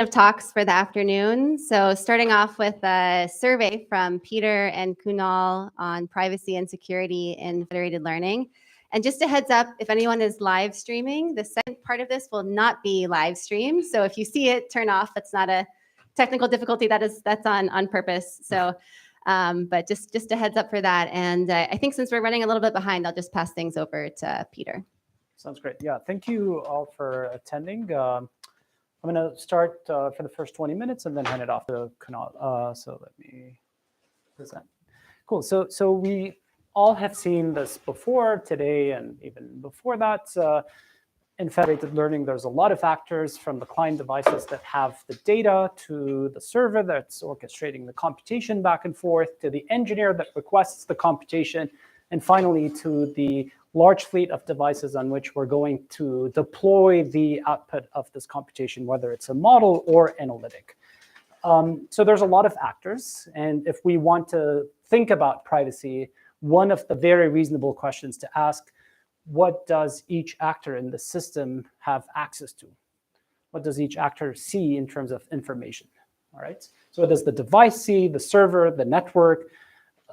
of talks for the afternoon. So starting off with a survey from Peter and Kunal on privacy and security in federated learning. And just a heads up, if anyone is live streaming, the second part of this will not be live streamed. So if you see it, turn off. That's not a technical difficulty. That's on purpose. So, but just a heads up for that. And I think since we're running a little bit behind, I'll just pass things over to Peter. Sounds great. Yeah, thank you all for attending. I'm going to start for the first 20 minutes and then hand it off to Kunal. So let me present. Cool. So we all have seen this before today and even before that. In federated learning, there's a lot of actors from the client devices that have the data to the server that's orchestrating the computation back and forth, to the engineer that requests the computation, and finally to the large fleet of devices on which we're going to deploy the output of this computation, whether it's a model or analytic. So there's a lot of actors. And if we want to think about privacy, one of the very reasonable questions to ask, what does each actor in the system have access to? What does each actor see in terms of information? All right. So what does the device see, the server, the network,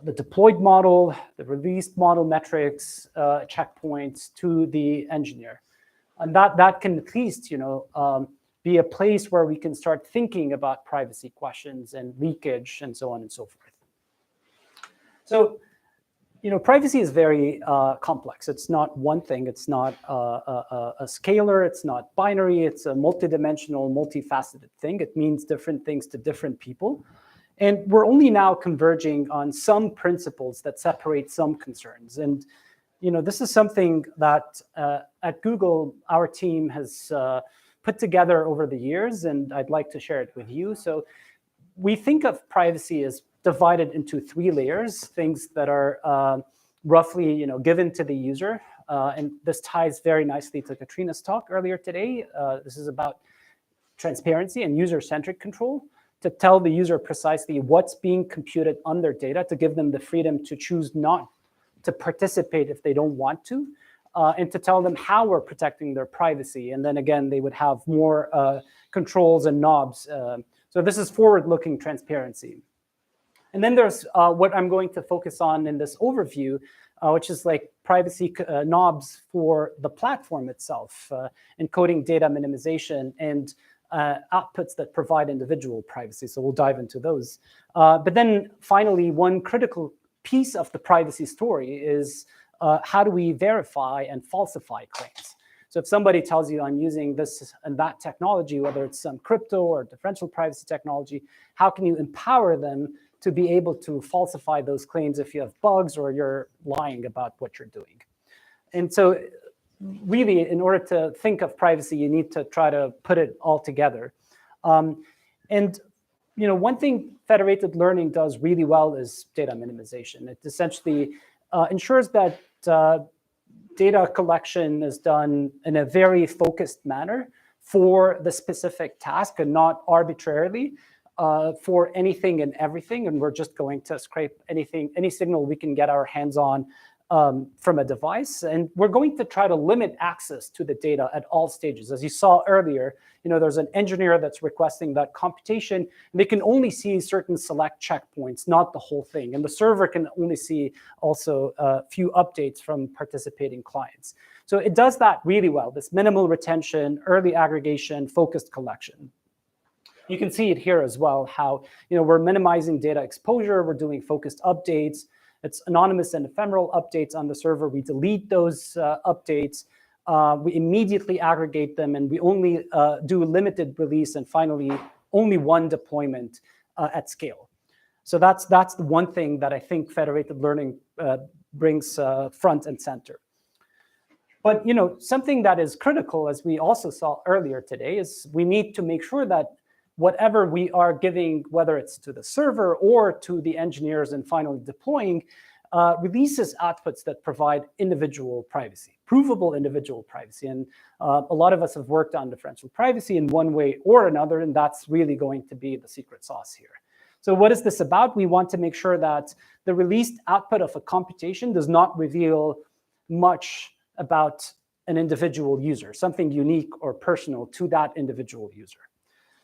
the deployed model, the released model metrics, checkpoints to the engineer? And that can at least, be a place where we can start thinking about privacy questions and leakage and so on and so forth. So, privacy is very complex. It's not one thing. It's not a scalar. It's not binary. It's a multidimensional, multifaceted thing. It means different things to different people. And we're only now converging on some principles that separate some concerns. And this is something that at Google, our team has put together over the years, and I'd like to share it with you. So we think of privacy as divided into 3 layers, things that are roughly given to the user. And this ties very nicely to Katrina's talk earlier today. This is about transparency and user-centric control, to tell the user precisely what's being computed on their data, to give them the freedom to choose not to participate if they don't want to, and to tell them how we're protecting their privacy. And then again, they would have more controls and knobs. So this is forward-looking transparency. And then there's what I'm going to focus on in this overview, which is like privacy knobs for the platform itself, encoding data minimization and outputs that provide individual privacy. So we'll dive into those. But then finally, one critical piece of the privacy story is how do we verify and falsify claims? So if somebody tells you I'm using this and that technology, whether it's some crypto or differential privacy technology, how can you empower them to be able to falsify those claims if you have bugs or you're lying about what you're doing? And so really, in order to think of privacy, you need to try to put it all together. And one thing federated learning does really well is data minimization. It essentially ensures that data collection is done in a very focused manner for the specific task and not arbitrarily for anything and everything. And we're just going to scrape any signal we can get our hands on from a device. And we're going to try to limit access to the data at all stages. As you saw earlier, there's an engineer that's requesting that computation, and they can only see certain select checkpoints, not the whole thing. And the server can only see also a few updates from participating clients. So it does that really well, this minimal retention, early aggregation, focused collection. You can see it here as well, how we're minimizing data exposure, we're doing focused updates. It's anonymous and ephemeral updates on the server. We delete those updates. We immediately aggregate them, and we only do limited release, and finally, only one deployment at scale. So that's the one thing that I think federated learning brings front and center. But something that is critical, as we also saw earlier today, is we need to make sure that whatever we are giving, whether it's to the server or to the engineers and finally deploying, releases outputs that provide individual privacy, provable individual privacy. And a lot of us have worked on differential privacy in one way or another, and that's really going to be the secret sauce here. So what is this about? We want to make sure that the released output of a computation does not reveal much about an individual user, something unique or personal to that individual user.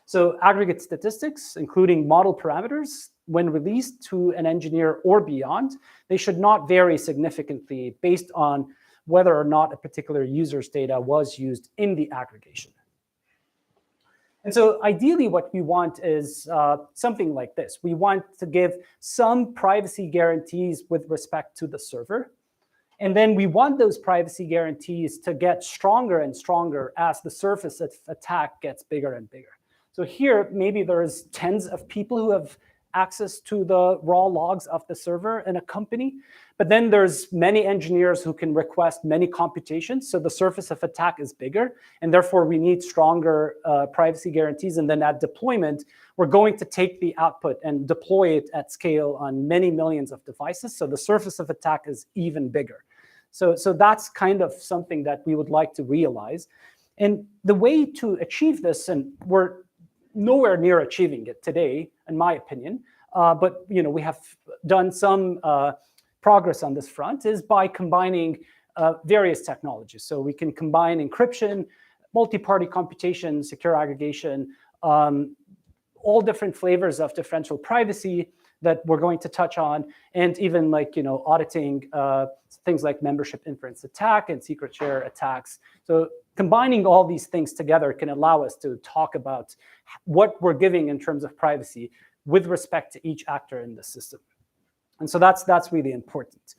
So aggregate statistics, including model parameters, when released to an engineer or beyond, they should not vary significantly based on whether or not a particular user's data was used in the aggregation. And so ideally what we want is something like this. We want to give some privacy guarantees with respect to the server. And then we want those privacy guarantees to get stronger and stronger as the surface of attack gets bigger and bigger. So here, maybe there's tens of people who have access to the raw logs of the server in a company. But then there's many engineers who can request many computations. So the surface of attack is bigger. And therefore, we need stronger privacy guarantees. And then at deployment, we're going to take the output and deploy it at scale on many millions of devices. So the surface of attack is even bigger. So that's kind of something that we would like to realize. And the way to achieve this, and we're nowhere near achieving it today, in my opinion, but we have done some progress on this front, is by combining various technologies. So we can combine encryption, multi-party computation, secure aggregation, all different flavors of differential privacy that we're going to touch on, and even like auditing things like membership inference attack and secret share attacks. So combining all these things together can allow us to talk about what we're giving in terms of privacy with respect to each actor in the system. And so that's really important.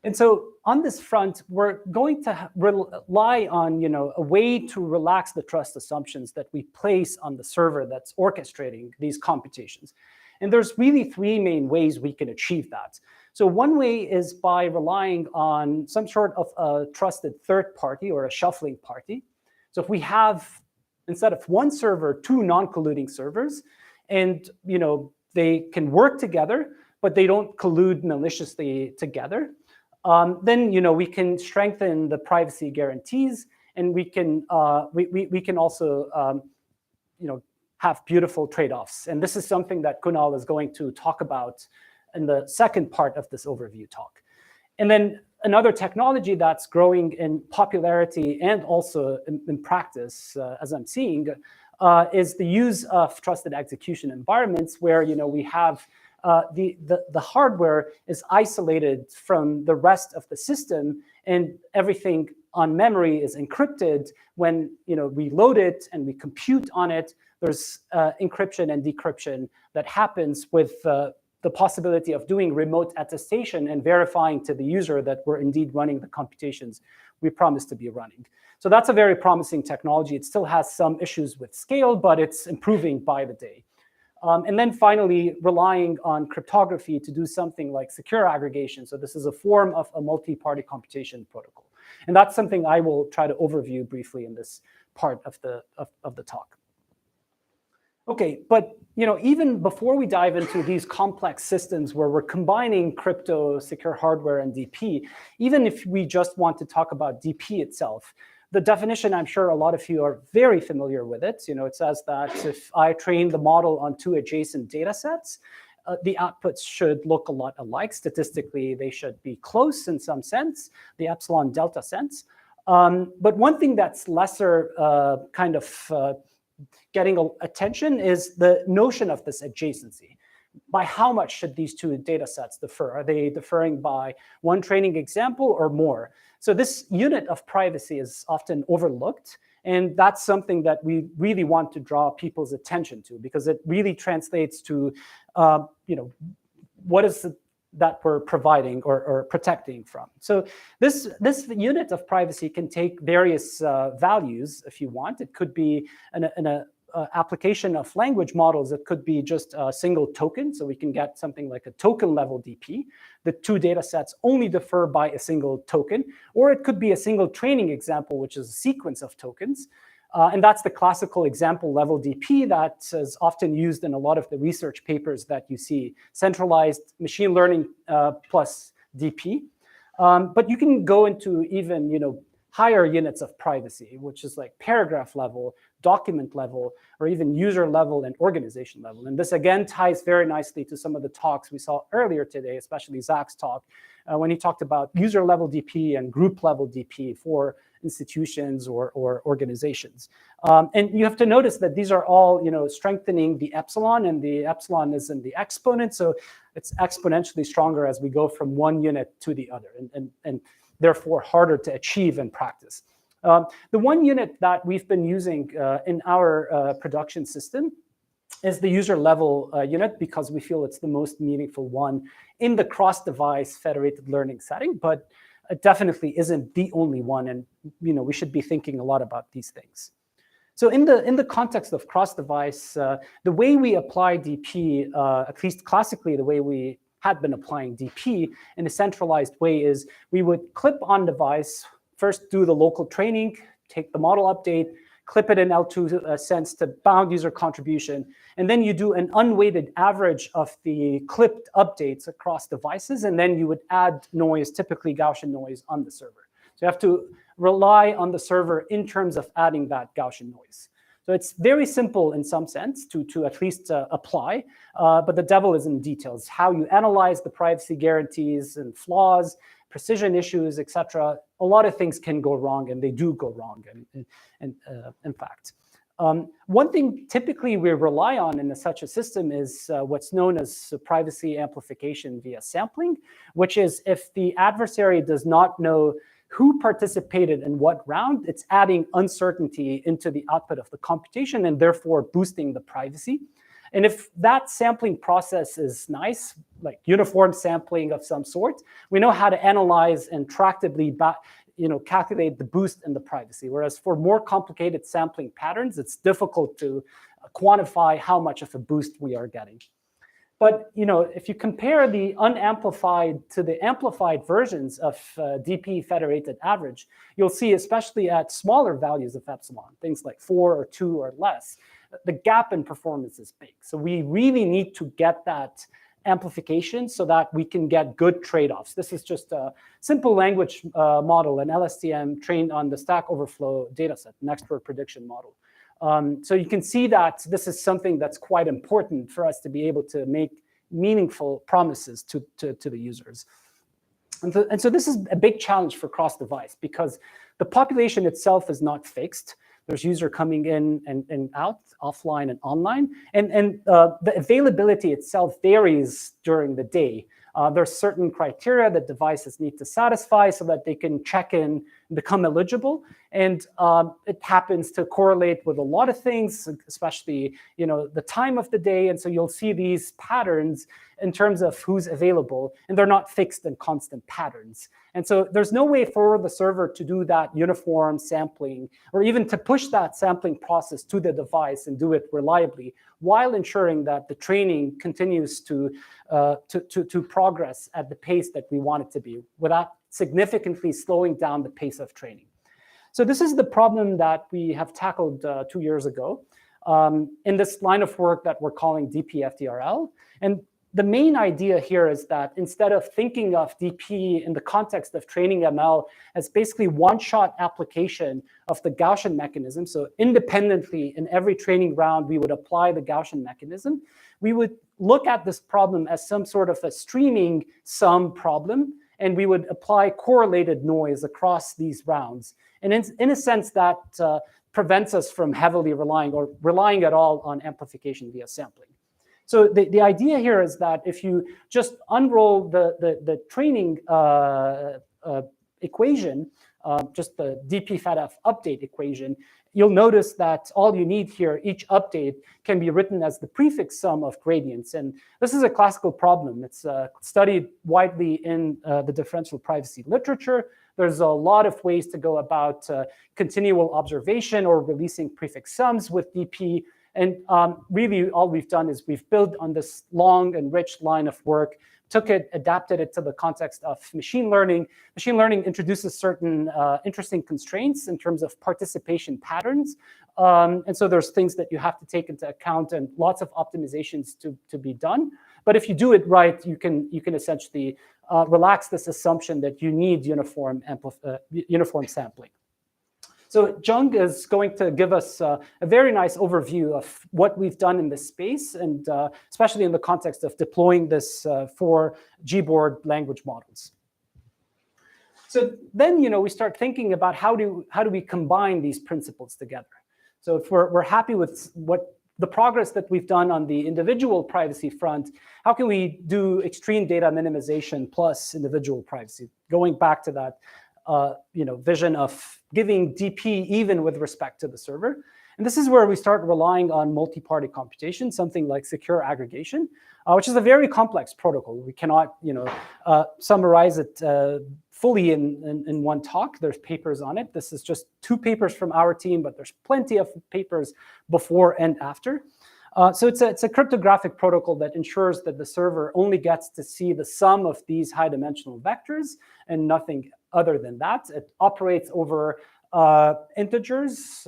And so on this front, we're going to rely on a way to relax the trust assumptions that we place on the server that's orchestrating these computations. And there's really three main ways we can achieve that. So one way is by relying on some sort of a trusted third party or a shuffling party. So if we have, instead of one server, two non-colluding servers, and they can work together, but they don't collude maliciously together, then we can strengthen the privacy guarantees, and we can also have beautiful trade-offs. And this is something that Kunal is going to talk about in the second part of this overview talk. And then another technology that's growing in popularity and also in practice, as I'm seeing, is the use of trusted execution environments where we have the hardware is isolated from the rest of the system, and everything on memory is encrypted. When we load it and we compute on it, there's encryption and decryption that happens with the possibility of doing remote attestation and verifying to the user that we're indeed running the computations we promised to be running. So that's a very promising technology. It still has some issues with scale, but it's improving by the day. And then finally, relying on cryptography to do something like secure aggregation. So this is a form of a multi-party computation protocol. And that's something I will try to overview briefly in this part of the talk. Okay, but even before we dive into these complex systems where we're combining crypto, secure hardware, and DP, even if we just want to talk about DP itself, the definition, I'm sure a lot of you are very familiar with it. It says that if I train the model on two adjacent data sets, the outputs should look a lot alike. Statistically, they should be close in some sense, the epsilon delta sense. But one thing that's lesser kind of getting attention is the notion of this adjacency. By how much should these two data sets differ? Are they differing by one training example or more? So this unit of privacy is often overlooked. And that's something that we really want to draw people's attention to, because it really translates to what is that we're providing or protecting from. So this unit of privacy can take various values if you want. It could be an application of language models. It could be just a single token. So we can get something like a token level DP. The two data sets only differ by a single token. Or it could be a single training example, which is a sequence of tokens. And that's the classical example level DP that is often used in a lot of the research papers that you see, centralized machine learning plus DP. But you can go into even higher units of privacy, which is like paragraph level, document level, or even user level and organization level. And this again ties very nicely to some of the talks we saw earlier today, especially Zach's talk, when he talked about user level DP and group level DP for institutions or organizations. And you have to notice that these are all, strengthening the epsilon, and the epsilon is in the exponent, so it's exponentially stronger as we go from one unit to the other, and therefore harder to achieve in practice. The one unit that we've been using in our production system is the user level unit, because we feel it's the most meaningful one in the cross-device federated learning setting, but it definitely isn't the only one, and we should be thinking a lot about these things. So in the context of cross-device, the way we apply DP, at least classically the way we had been applying DP in a centralized way, is we would clip on device, first do the local training, take the model update, clip it in L2 sense to bound user contribution, and then you do an unweighted average of the clipped updates across devices, and then you would add noise, typically Gaussian noise, on the server. So you have to rely on the server in terms of adding that Gaussian noise. So it's very simple in some sense to at least apply, but the devil is in details. How you analyze the privacy guarantees and flaws, precision issues, etc. A lot of things can go wrong, and they do go wrong, in fact. One thing typically we rely on in such a system is what's known as privacy amplification via sampling, which is if the adversary does not know who participated in what round, it's adding uncertainty into the output of the computation and therefore boosting the privacy. And if that sampling process is nice, like uniform sampling of some sort, we know how to analyze and tractably calculate the boost in the privacy. Whereas for more complicated sampling patterns, it's difficult to quantify how much of a boost we are getting. But if you compare the unamplified to the amplified versions of DP federated average, you'll see, especially at smaller values of epsilon, things like 4 or 2 or less, the gap in performance is big. So we really need to get that amplification so that we can get good trade-offs. This is just a simple language model, an LSTM trained on the Stack Overflow dataset, an expert prediction model. So you can see that this is something that's quite important for us to be able to make meaningful promises to the users. And so this is a big challenge for cross-device, because the population itself is not fixed. There's user coming in and out, offline and online. And the availability itself varies during the day. There's certain criteria that devices need to satisfy so that they can check in and become eligible. And it happens to correlate with a lot of things, especially the time of the day. And so you'll see these patterns in terms of who's available, and they're not fixed and constant patterns. And so there's no way for the server to do that uniform sampling, or even to push that sampling process to the device and do it reliably, while ensuring that the training continues to progress at the pace that we want it to be, without significantly slowing down the pace of training. So this is the problem that we have tackled 2 years ago in this line of work that we're calling DPFDL. And the main idea here is that instead of thinking of DP in the context of training ML as basically one-shot application of the Gaussian mechanism, so independently in every training round we would apply the Gaussian mechanism, we would look at this problem as some sort of a streaming sum problem, and we would apply correlated noise across these rounds. And in a sense that prevents us from heavily relying at all on amplification via sampling. So the idea here is that if you just unroll the training equation, just the DPFDF update equation, you'll notice that all you need here, each update can be written as the prefix sum of gradients. And this is a classical problem. It's studied widely in the differential privacy literature. There's a lot of ways to go about continual observation or releasing prefix sums with DP. And really, all we've done is we've built on this long and rich line of work, took it, adapted it to the context of machine learning. Machine learning introduces certain interesting constraints in terms of participation patterns. And so there's things that you have to take into account and lots of optimizations to be done. But if you do it right, you can essentially relax this assumption that you need uniform sampling. So Jung is going to give us a very nice overview of what we've done in this space, and especially in the context of deploying this for Gboard language models. So then, we start thinking about how do we combine these principles together. So if we're happy with what the progress that we've done on the individual privacy front, how can we do extreme data minimization plus individual privacy? Going back to that, vision of giving DP even with respect to the server. And this is where we start relying on multi-party computation, something like secure aggregation, which is a very complex protocol. We cannot, summarize it fully in one talk. There's papers on it. This is just 2 papers from our team, but there's plenty of papers before and after. So it's a cryptographic protocol that ensures that the server only gets to see the sum of these high-dimensional vectors and nothing other than that. It operates over integers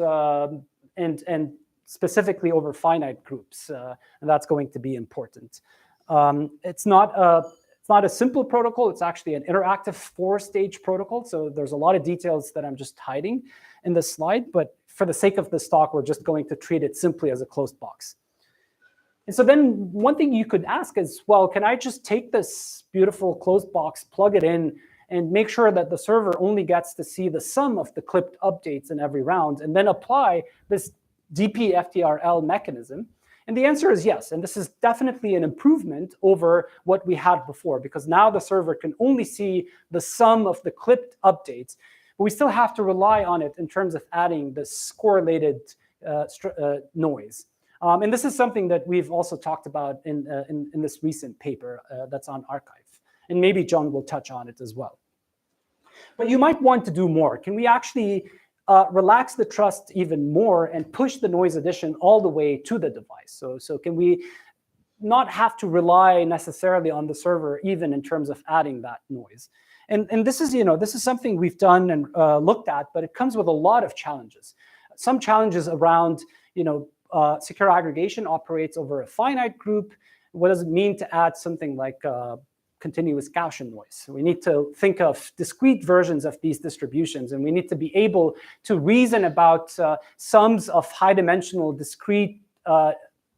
and specifically over finite groups, and that's going to be important. It's not a simple protocol. It's actually an interactive 4-stage protocol. So there's a lot of details that I'm just hiding in this slide, but for the sake of this talk, we're just going to treat it simply as a closed box. And so then one thing you could ask is, well, can I just take this beautiful closed box, plug it in, and make sure that the server only gets to see the sum of the clipped updates in every round, and then apply this DPFDL mechanism? And the answer is yes. And this is definitely an improvement over what we had before, because now the server can only see the sum of the clipped updates. But we still have to rely on it in terms of adding this correlated noise. And this is something that we've also talked about in this recent paper that's on arXiv. And maybe John will touch on it as well. But you might want to do more. Can we actually relax the trust even more and push the noise addition all the way to the device? So can we not have to rely necessarily on the server even in terms of adding that noise? And this is something we've done and looked at, but it comes with a lot of challenges. Some challenges around, secure aggregation operates over a finite group. What does it mean to add something like continuous Gaussian noise? We need to think of discrete versions of these distributions, and we need to be able to reason about sums of high-dimensional discrete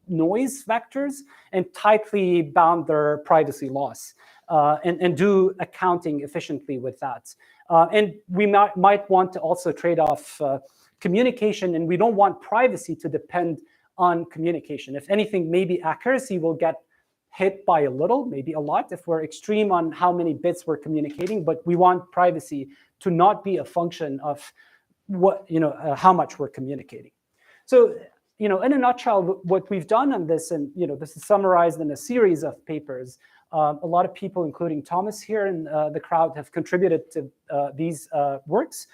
noise vectors and tightly bound their privacy loss, and do accounting efficiently with that. And we might want to also trade off communication, and we don't want privacy to depend on communication. If anything, maybe accuracy will get hit by a little, maybe a lot, if we're extreme on how many bits we're communicating, but we want privacy to not be a function of what, how much we're communicating. So, in a nutshell, what we've done on this, and this is summarized in a series of papers. A lot of people, including Thomas here in the crowd, have contributed to these works.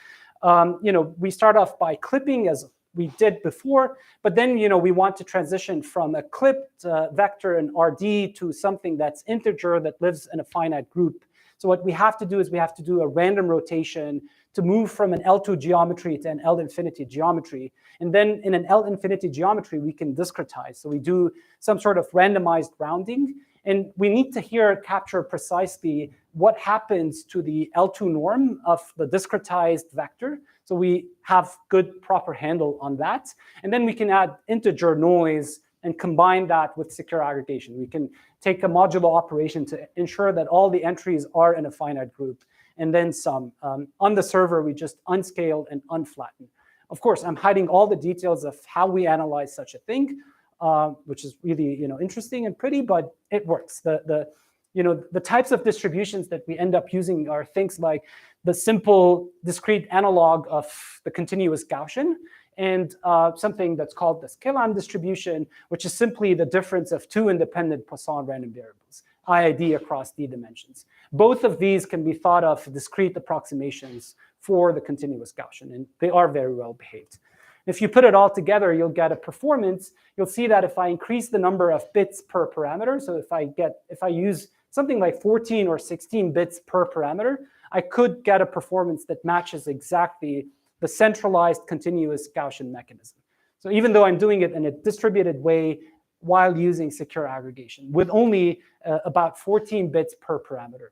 We start off by clipping, as we did before, but then we want to transition from a clipped vector in RD to something that's integer that lives in a finite group. So what we have to do is we have to do a random rotation to move from an L2 geometry to an L infinity geometry. And then in an L infinity geometry, we can discretize. So we do some sort of randomized rounding. And we need to here capture precisely what happens to the L2 norm of the discretized vector. So we have good proper handle on that. And then we can add integer noise and combine that with secure aggregation. We can take a modulo operation to ensure that all the entries are in a finite group, and then some. On the server, we just unscale and unflatten. Of course, I'm hiding all the details of how we analyze such a thing, which is really interesting and pretty, but it works. The types of distributions that we end up using are things like the simple discrete analog of the continuous Gaussian, and something that's called the Scalam distribution, which is simply the difference of 2 independent Poisson random variables, IID across D dimensions. Both of these can be thought of discrete approximations for the continuous Gaussian, and they are very well behaved. If you put it all together, you'll get a performance. You'll see that if I increase the number of bits per parameter, so if I use something like 14 or 16 bits per parameter, I could get a performance that matches exactly the centralized continuous Gaussian mechanism. So even though I'm doing it in a distributed way while using secure aggregation with only about 14 bits per parameter.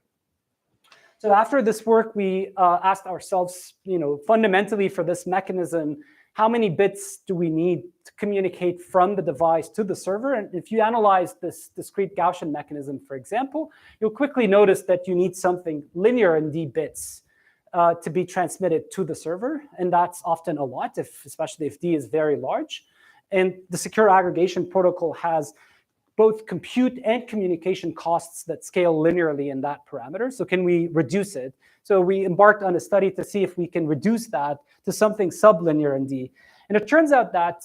So after this work, we asked ourselves, fundamentally for this mechanism, how many bits do we need to communicate from the device to the server? And if you analyze this discrete Gaussian mechanism, for example, you'll quickly notice that you need something linear in D bits to be transmitted to the server, and that's often a lot, especially if D is very large. And the secure aggregation protocol has both compute and communication costs that scale linearly in that parameter. So can we reduce it? So we embarked on a study to see if we can reduce that to something sublinear in D. And it turns out that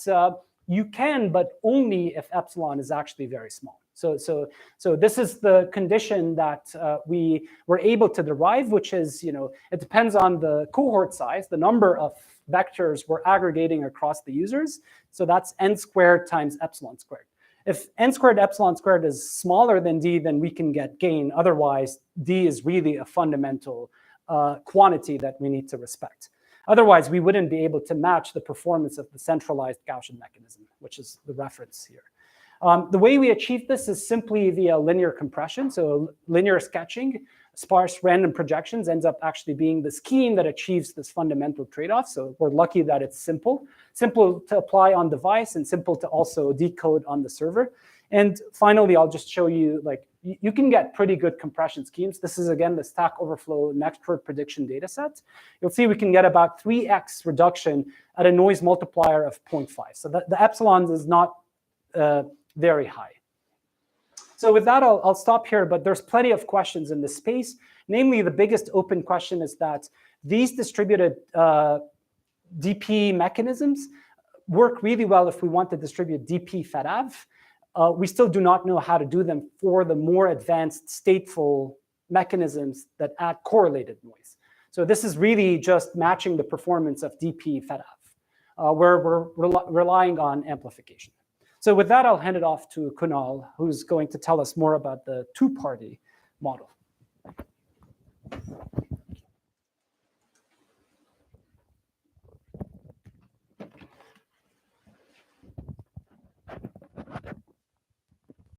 you can, but only if epsilon is actually very small. So this is the condition that we were able to derive, which is, it depends on the cohort size, the number of vectors we're aggregating across the users. So that's n squared times epsilon squared. If n squared epsilon squared is smaller than D, then we can get gain. Otherwise, D is really a fundamental quantity that we need to respect. Otherwise, we wouldn't be able to match the performance of the centralized Gaussian mechanism, which is the reference here. The way we achieve this is simply via linear compression. So linear sketching, sparse random projections ends up actually being the scheme that achieves this fundamental trade-off. So we're lucky that it's simple to apply on device and simple to also decode on the server. And finally, I'll just show you, you can get pretty good compression schemes. This is, again, the Stack Overflow next word prediction data set. You'll see we can get about 3x reduction at a noise multiplier of 0.5. So the epsilon is not very high. So with that, I'll stop here, but there's plenty of questions in this space. Namely, the biggest open question is that these distributed DP mechanisms work really well if we want to distribute DP FedAv. We still do not know how to do them for the more advanced stateful mechanisms that add correlated noise. So this is really just matching the performance of DP FedAv, where we're relying on amplification. So with that, I'll hand it off to Kunal, who's going to tell us more about the two-party model.